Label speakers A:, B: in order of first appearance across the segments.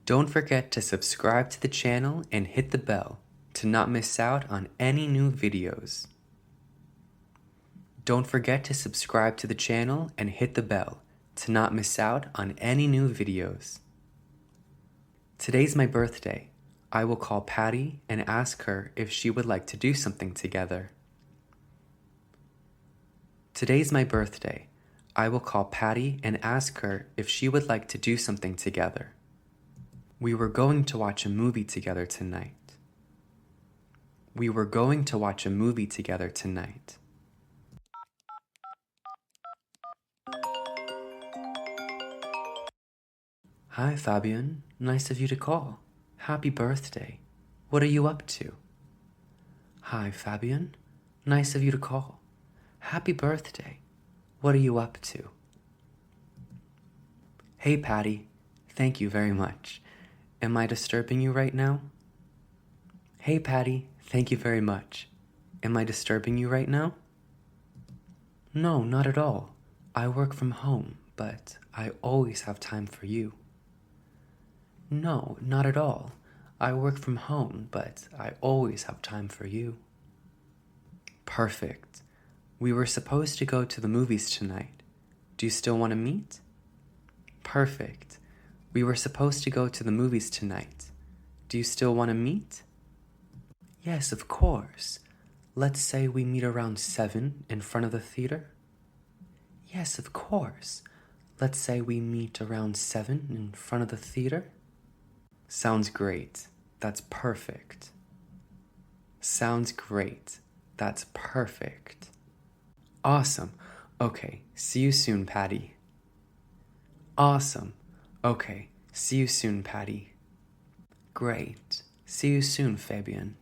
A: Don't forget to subscribe to the channel and hit the bell to not miss out on any new videos. Don't forget to subscribe to the channel and hit the bell to not miss out on any new videos. Today's my birthday. I will call Patty and ask her if she would like to do something together. Today's my birthday. I will call Patty and ask her if she would like to do something together. We were going to watch a movie together tonight. We were going to watch a movie together tonight. Hi, Fabian. Nice of you to call. Happy birthday. What are you up to? Hi, Fabian. Nice of you to call. Happy birthday. What are you up to? Hey, Patty. Thank you very much. Am I disturbing you right now? Hey, Patty. Thank you very much. Am I disturbing you right now? No, not at all. I work from home, but I always have time for you. No, not at all. I work from home, but I always have time for you. Perfect. We were supposed to go to the movies tonight. Do you still want to meet? Perfect. We were supposed to go to the movies tonight. Do you still want to meet? Yes, of course. Let's say we meet around 7 in front of the theater. Yes, of course. Let's say we meet around 7 in front of the theater. Sounds great. That's perfect. Sounds great. That's perfect. Awesome. Okay, see you soon, Patty. Awesome. Okay, see you soon, Patty. Great. See you soon, Fabian.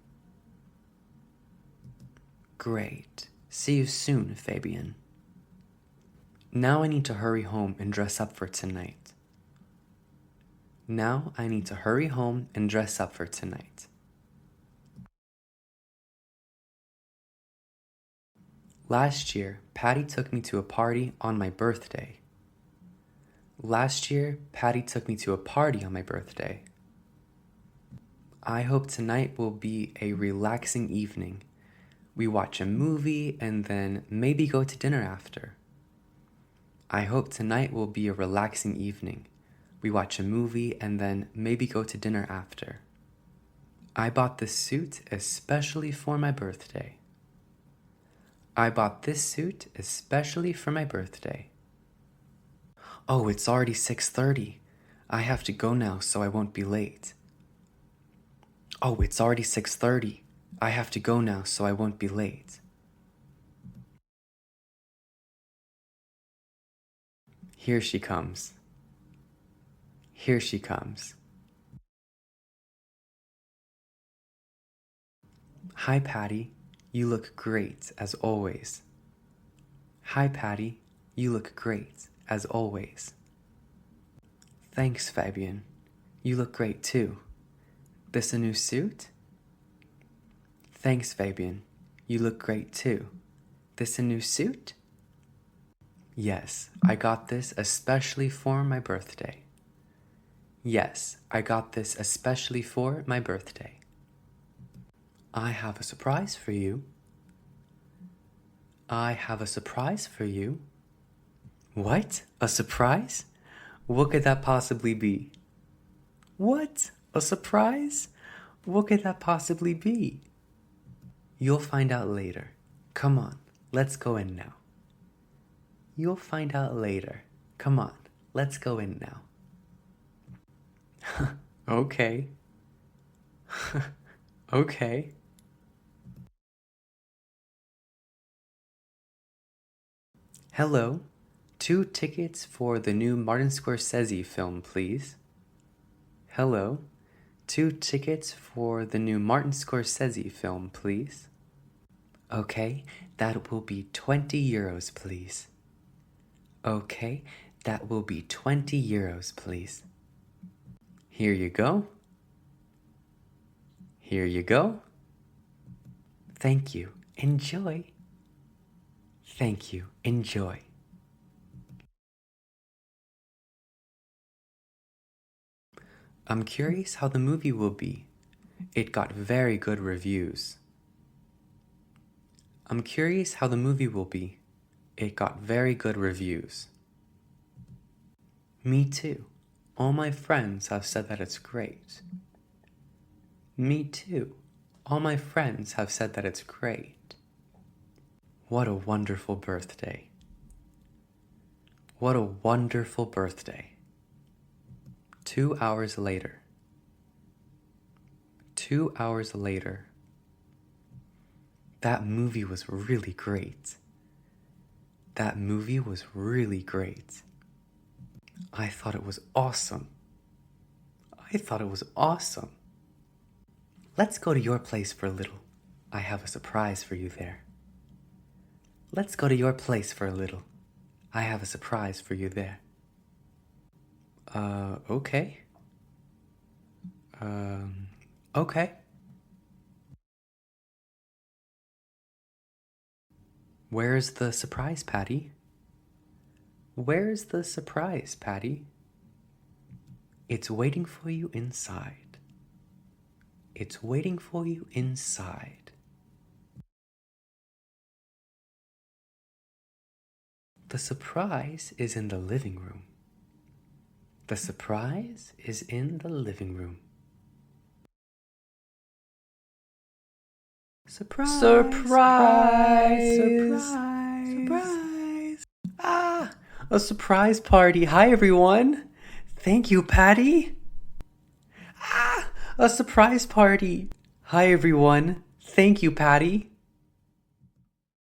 A: Great. See you soon, Fabian. Now I need to hurry home and dress up for tonight. Now I need to hurry home and dress up for tonight. Last year, Patty took me to a party on my birthday. Last year, Patty took me to a party on my birthday. I hope tonight will be a relaxing evening. We watch a movie and then maybe go to dinner after. I hope tonight will be a relaxing evening. We watch a movie and then maybe go to dinner after. I bought this suit especially for my birthday. I bought this suit especially for my birthday. Oh, it's already 6:30. I have to go now so I won't be late. Oh, it's already 6:30. I have to go now so I won't be late. Here she comes. Here she comes. Hi, Patty. You look great as always. Hi, Patty. You look great as always. Thanks, Fabian. You look great too. This a new suit? Thanks, Fabian. You look great too. This a new suit? Yes, I got this especially for my birthday. Yes, I got this especially for my birthday. I have a surprise for you. I have a surprise for you. What? A surprise? What could that possibly be? What? A surprise? What could that possibly be? You'll find out later. Come on, let's go in now. You'll find out later. Come on, let's go in now. Okay. Okay. Hello. 2 tickets for the new Martin Scorsese film, please. Hello. 2 tickets for the new Martin Scorsese film, please. Okay, that will be 20 euros, please. Okay, that will be 20 euros, please. Here you go. Here you go. Thank you. Enjoy. Thank you. Enjoy. I'm curious how the movie will be. It got very good reviews. I'm curious how the movie will be. It got very good reviews. Me too. All my friends have said that it's great. Me too. All my friends have said that it's great. What a wonderful birthday. What a wonderful birthday. 2 hours later. 2 hours later. That movie was really great. That movie was really great. I thought it was awesome. I thought it was awesome. Let's go to your place for a little. I have a surprise for you there. Let's go to your place for a little. I have a surprise for you there. Okay. Okay. Where's the surprise, Patty? Where's the surprise, Patty? It's waiting for you inside. It's waiting for you inside. The surprise is in the living room. The surprise is in the living room. Surprise! Surprise! Surprise! Surprise! Ah! A surprise party! Hi, everyone! Thank you, Patty! Ah! A surprise party! Hi, everyone! Thank you, Patty!